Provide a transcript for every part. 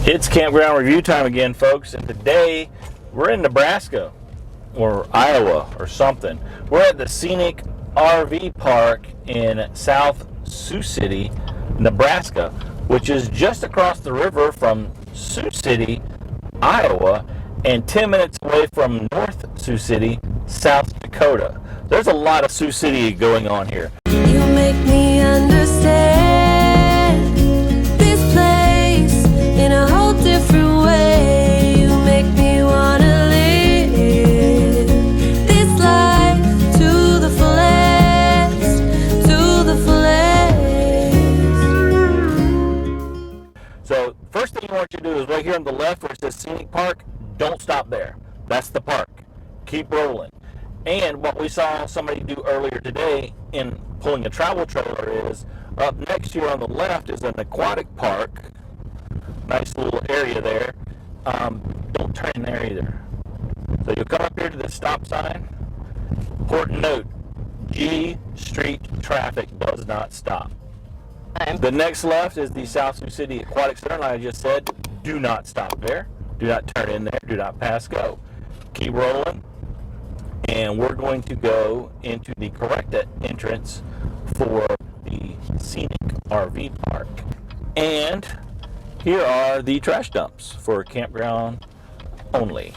It's campground review time again, folks, and today we're in Nebraska or Iowa or something. We're at the Scenic RV Park in South Sioux City, Nebraska, which is just across the river from Sioux City, Iowa, and 10 minutes away from North Sioux City, South Dakota. There's a lot of Sioux City going on here. You make me understand this place in a whole different way. You make me wanna live this life to the fullest, to the fullest. So first thing I want you to do is right here on the left where it says Scenic Park, don't stop there. That's the park. Keep rolling. And what we saw somebody do earlier today in pulling a travel trailer is up next here on the left is an aquatic park. Nice little area there. Don't turn in there either. So you'll come up here to the stop sign. Important note, G Street traffic does not stop. The next left is the South Sioux City Aquatic Center. Like I just said, do not stop there. Do not turn in there. Do not pass go. Keep rolling. And we're going to go into the correct entrance for the Scenic RV Park. And here are the trash dumps for campground only.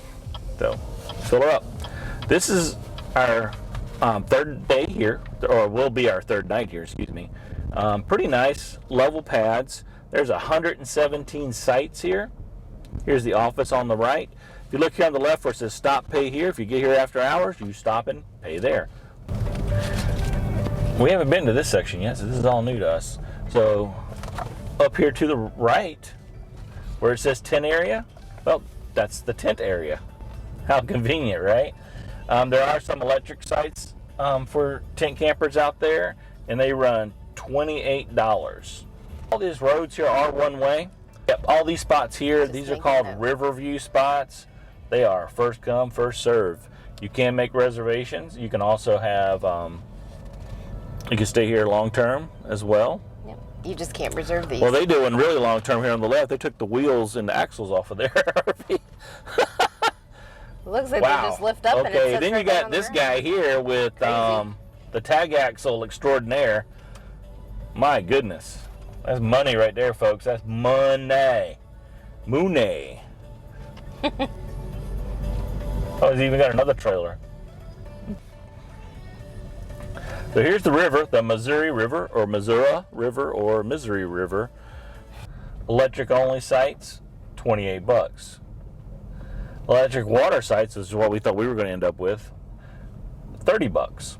So fill her up. This is our third day here, or will be our third night here, excuse me. Pretty nice level pads. There's 117 sites here. Here's the office on the right. If you look here on the left where it says stop pay here, if you get here after hours, you stop and pay there. We haven't been to this section yet, so this is all new to us. So up here to the right where it says tent area, well, that's the tent area. How convenient, right? There are some electric sites for tent campers out there, and they run $28. All these roads here are one way. Yep, all these spots here, these are called Riverview spots. They are first come, first serve. You can make reservations. You can also have, you can stay here long term as well. Yep. You just can't reserve these. Well, they do in really long term here on the left. They took the wheels and the axles off of their RV. Looks like Wow. they just lift up and it Okay, sits then right you there got on the this ground. guy here with the tag axle extraordinaire. My goodness. That's money right there, folks. That's money. Mooney. Oh, he's even got another trailer. So here's the river, the Missouri River, or Missouri River, or Missouri River. Electric only sites, $28. Electric water sites, which is what we thought we were going to end up with, $30.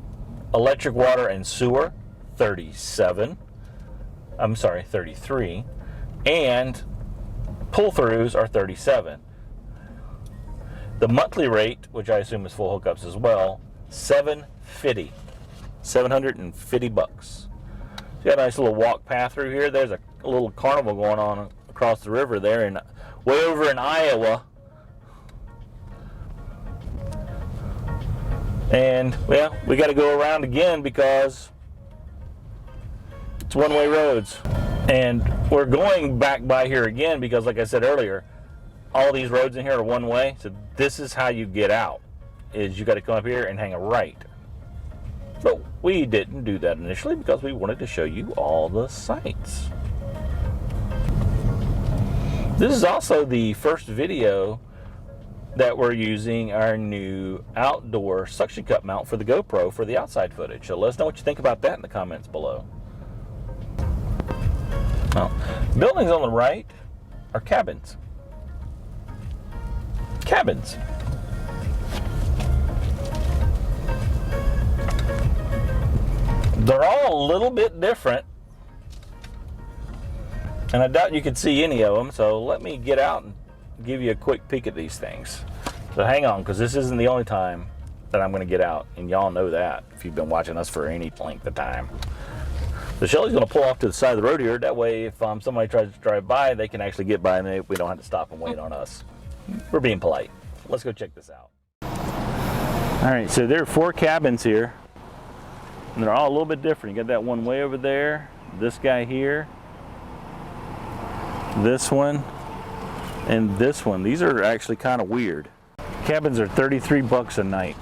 Electric water and sewer, $37. I'm sorry, 33, and pull-throughs are 37. The monthly rate, which I assume is full hookups as well, $750. $750. You got a nice little walk path through here. There's a little carnival going on across the river there, and way over in Iowa. And well, we got to go around again because it's one-way roads. And we're going back by here again because, like I said earlier, all these roads in here are one-way. So this is how you get out, is you got to come up here and hang a right. But we didn't do that initially because we wanted to show you all the sites. This is also the first video that we're using our new outdoor suction cup mount for the GoPro for the outside footage. So let us know what you think about that in the comments below. Now, buildings on the right are cabins. Cabins. They're all a little bit different, and I doubt you can see any of them, so let me get out and give you a quick peek at these things. So hang on, because this isn't the only time that I'm going to get out, and y'all know that if you've been watching us for any length of time. So Shelly's going to pull off to the side of the road here. That way, if somebody tries to drive by, they can actually get by, and we don't have to stop and wait on us. We're being polite. Let's go check this out. All right, so there are 4 cabins here, and they're all a little bit different. You got that one way over there, this guy here, this one, And this one, these are actually kind of weird. Cabins are $33 a night.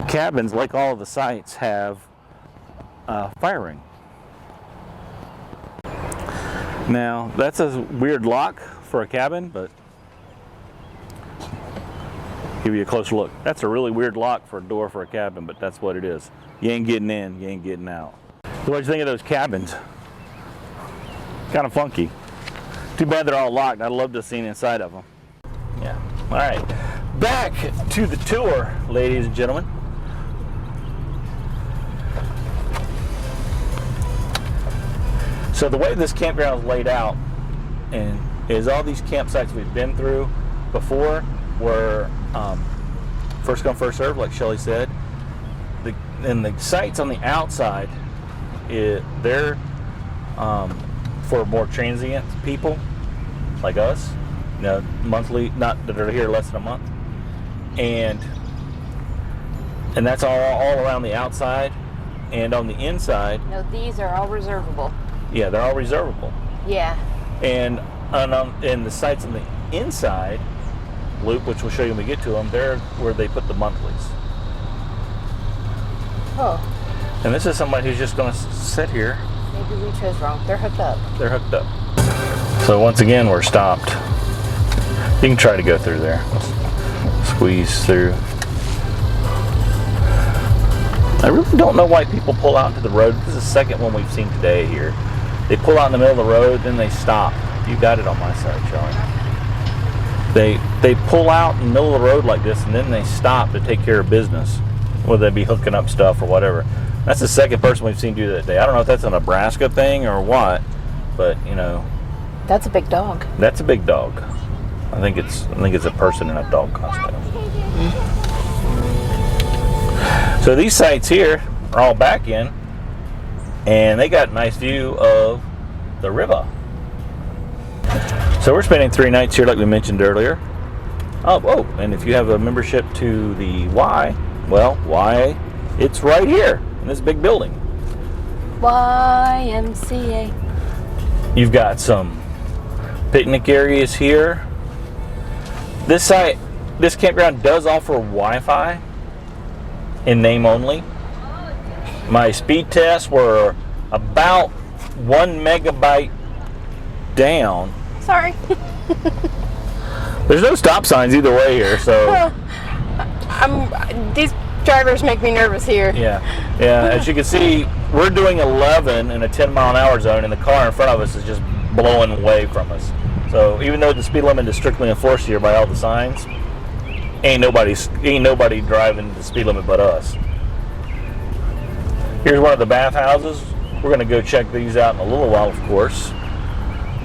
Cabins, like all of the sites, have a fire ring. Now, that's a weird lock for a cabin, but give you a closer look. That's a really weird lock for a door for a cabin, but that's what it is. You ain't getting in, you ain't getting out. So what'd you think of those cabins? Kind of funky. Too bad they're all locked. I'd love to have seen inside of them. Yeah. All right. Back to the tour, ladies and gentlemen. So the way this campground is laid out and is all these campsites we've been through before were first come, first served, like Shelly said. And the sites on the outside, they're for more transient people like us, you know, monthly, not that are here less than a month, and that's all around the outside. And on the inside, No, these are all reservable. yeah, they're all reservable. Yeah. And the sites on the inside loop, which we'll show you when we get to them, they're where they put the monthlies. Oh, And this is somebody who's just going to sit here. maybe we chose wrong. They're hooked up. They're hooked up. So once again, we're stopped. You can try to go through there. Squeeze through. I really don't know why people pull out into the road. This is the second one we've seen today here. They pull out in the middle of the road, then they stop. You got it on my side, Charlie. They pull out in the middle of the road like this, and then they stop to take care of business, whether they be hooking up stuff or whatever. That's the second person we've seen do that day. I don't know if that's a Nebraska thing or what, but you know, That's a big dog. that's a big dog. I think it's a person in a dog costume. So these sites here are all back in, and they got a nice view of the river. So we're spending 3 nights here, like we mentioned earlier. Oh, and if you have a membership to the Y, well, Y, it's right here in this big building. YMCA. You've got some picnic areas here. This campground does offer Wi-Fi in name only. My speed tests were about 1 megabyte down. Sorry. There's no stop signs either way here, so These drivers make me nervous here. yeah. As you can see, we're doing 11 in a 10-mile-an-hour zone, and the car in front of us is just blowing away from us. So even though the speed limit is strictly enforced here by all the signs, ain't nobody driving the speed limit but us. Here's one of the bathhouses. We're going to go check these out in a little while, of course.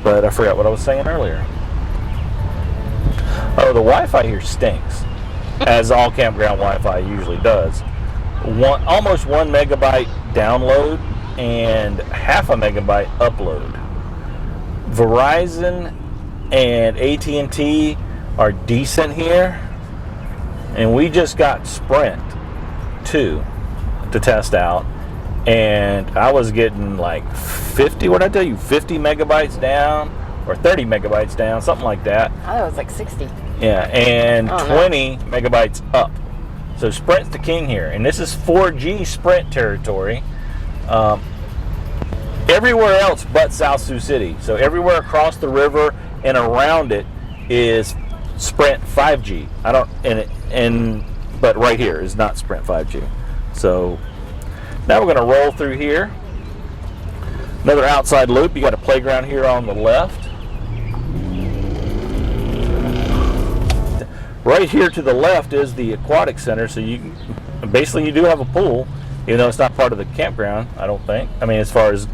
But I forgot what I was saying earlier. Oh, the Wi-Fi here stinks, as all campground Wi-Fi usually does. Almost 1 megabyte download and half a megabyte upload. Verizon and AT&T are decent here, and we just got Sprint too to test out, and I was getting like 50 megabytes down or 30 megabytes down, something like that. I thought it was like 60. Yeah, and Oh, 20 megabytes up. So Sprint's the king here, and this is 4G Sprint territory. Everywhere else but South Sioux City. So everywhere across the river and around it is Sprint 5G. But right here is not Sprint 5G. So now we're going to roll through here. Another outside loop. You got a playground here on the left. Right here to the left is the Aquatic Center. So you do have a pool, even though it's not part of the campground, I don't think. I mean, as far as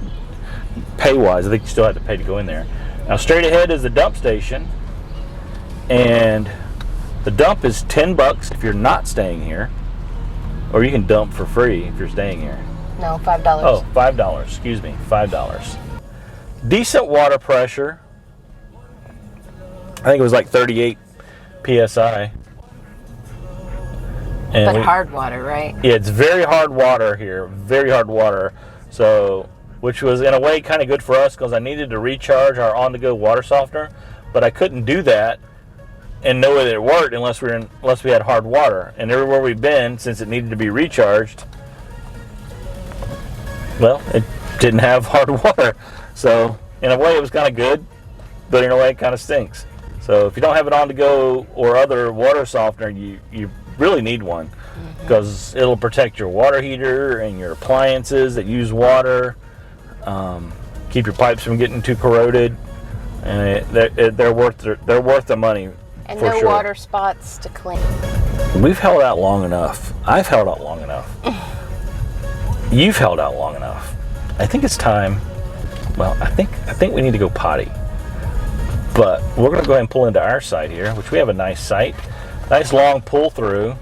pay-wise, I think you still have to pay to go in there. Now straight ahead is the dump station, and the dump is $10 if you're not staying here, or you can dump for free if you're staying here. No, $5. Oh, $5. Excuse me, $5. Decent water pressure. I think it was like 38 psi. And But hard water, right? yeah, it's very hard water here. Very hard water. So which was in a way kind of good for us because I needed to recharge our on-the-go water softener, but I couldn't do that and know that it worked unless we had hard water. And everywhere we've been, since it needed to be recharged, well, it didn't have hard water. So in a way it was kind of good, but in a way it kind of stinks. So if you don't have an on-the-go or other water softener, you really need one, because it'll protect your water heater and your appliances that use water, keep your pipes from getting too corroded, and they're worth the money. And for no sure. water spots to clean. We've held out long enough. I've held out long enough. You've held out long enough. I think it's time. Well, I think we need to go potty. But we're going to go ahead and pull into our site here, which we have a nice site, nice long pull through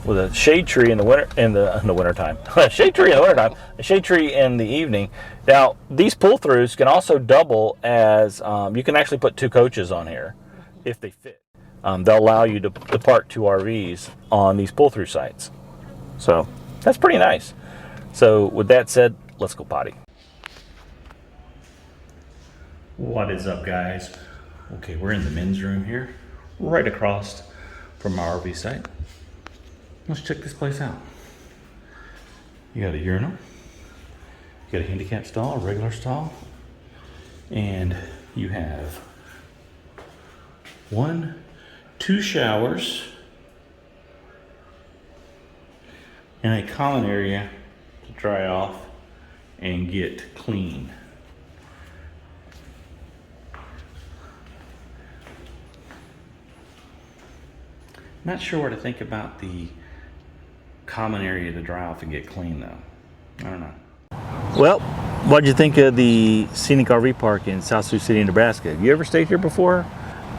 with a shade tree in the wintertime. Shade tree in the wintertime, a shade tree in the evening. Now, these pull throughs can also double as you can actually put 2 coaches on here if they fit. They'll allow you to park 2 RVs on these pull through sites. So that's pretty nice. So with that said, let's go potty. What is up, guys? Okay, we're in the men's room here, right across from our RV site. Let's check this place out. You got a urinal, you got a handicap stall, a regular stall, and you have 2 showers and a common area to dry off and get clean. Not sure what to think about the common area to dry off and get clean, though. I don't know. Well, what'd you think of the Scenic RV Park in South Sioux City, Nebraska? Have you ever stayed here before?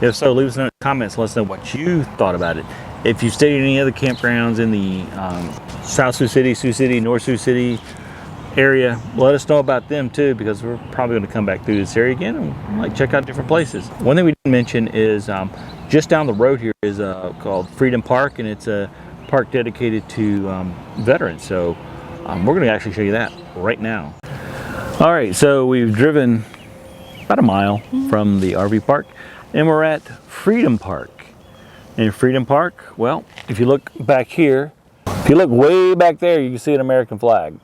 If so, leave us in the comments. Let us know what you thought about it. If you stayed in any other campgrounds in the South Sioux City, North Sioux City area, let us know about them too, because we're probably going to come back through this area again and check out different places. One thing we didn't mention is just down the road here is called Freedom Park, and it's a park dedicated to veterans. So we're going to actually show you that right now. All right, so we've driven about a mile from the RV park, and we're at Freedom Park. In Freedom Park, well, if you look back here, if you look way back there, you can see an American flag.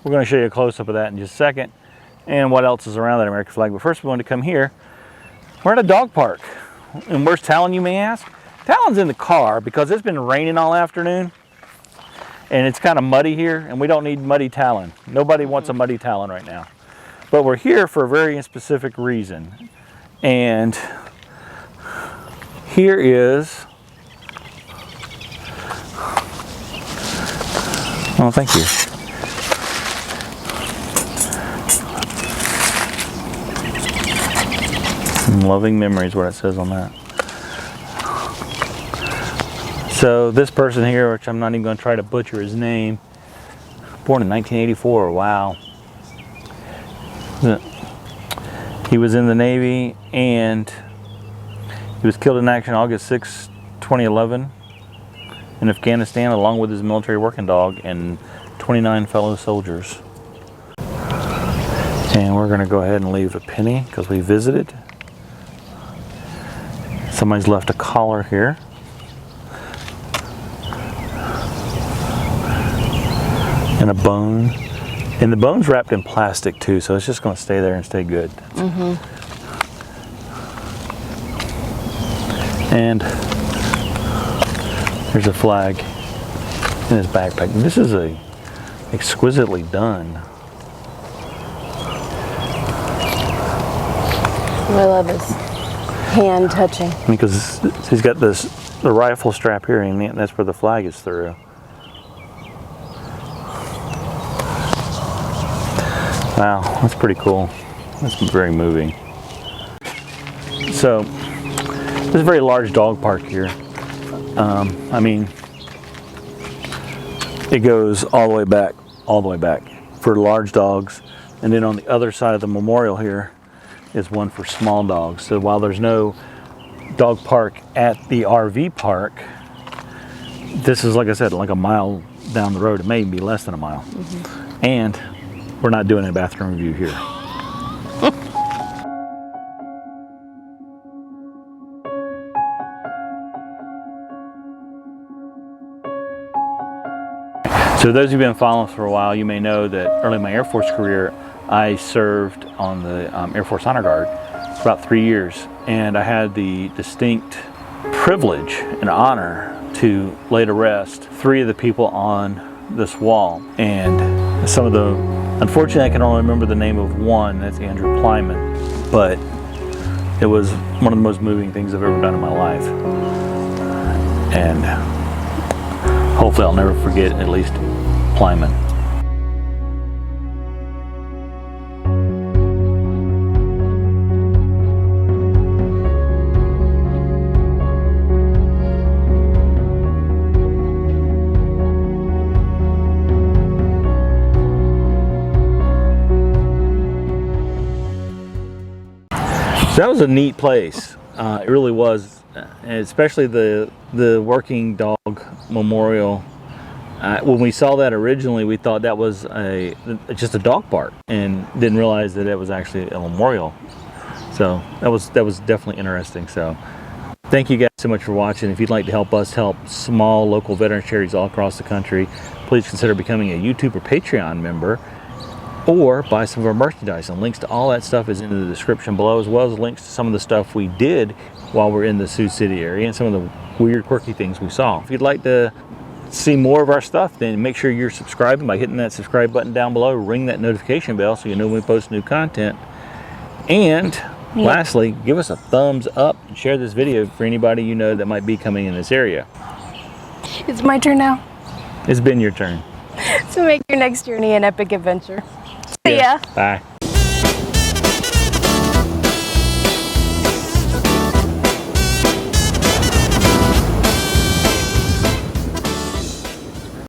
We're going to show you a close-up of that in just a second, and what else is around that American flag. But first we want to come here. We're at a dog park. And where's Talon, you may ask? Talon's in the car because it's been raining all afternoon, and it's kind of muddy here, and we don't need muddy Talon. Nobody wants a muddy Talon right now. But we're here for a very specific reason. And here is, oh, thank you. Loving memories, what it says on that. So this person here, which I'm not even going to try to butcher his name, born in 1984. Wow. He was in the Navy, and he was killed in action August 6, 2011 in Afghanistan, along with his military working dog and 29 fellow soldiers. And we're going to go ahead and leave a penny because we visited. Somebody's left a collar here. And a bone. And the bone's wrapped in plastic too, so it's just going to stay there and stay good. And there's a flag in his backpack. This is exquisitely done. I love his hand touching. Because he's got the rifle strap here, and that's where the flag is through. Wow, that's pretty cool. That's very moving. So, this is a very large dog park here. I mean, it goes all the way back for large dogs. And then on the other side of the memorial here is one for small dogs. So while there's no dog park at the RV park, this is, like I said, like a mile down the road. It may even be less than a mile. And we're not doing a bathroom review here. So those who've been following us for a while, you may know that early in my Air Force career, I served on the Air Force Honor Guard for about 3 years. And I had the distinct privilege and honor to lay to rest 3 of the people on this wall. And some of the, unfortunately I can only remember the name of one, that's Andrew Plyman. But it was one of the most moving things I've ever done in my life. And hopefully I'll never forget at least Plyman. So that was a neat place. It really was, and especially the working dog memorial. When we saw that originally, we thought that was just a dog park, and didn't realize that it was actually a memorial. So that was definitely interesting. So thank you guys so much for watching. If you'd like to help us help small local veteran charities all across the country, please consider becoming a YouTube or Patreon member, or buy some of our merchandise. And links to all that stuff is in the description below, as well as links to some of the stuff we did while we're in the Sioux City area and some of the weird, quirky things we saw. If you'd like to see more of our stuff, then make sure you're subscribing by hitting that subscribe button down below. Ring that notification bell so you know when we post new content. And lastly, give us a thumbs up and share this video for anybody you know that might be coming in this area. It's my turn now. It's been your turn. So make your next journey an epic adventure. See ya. Bye.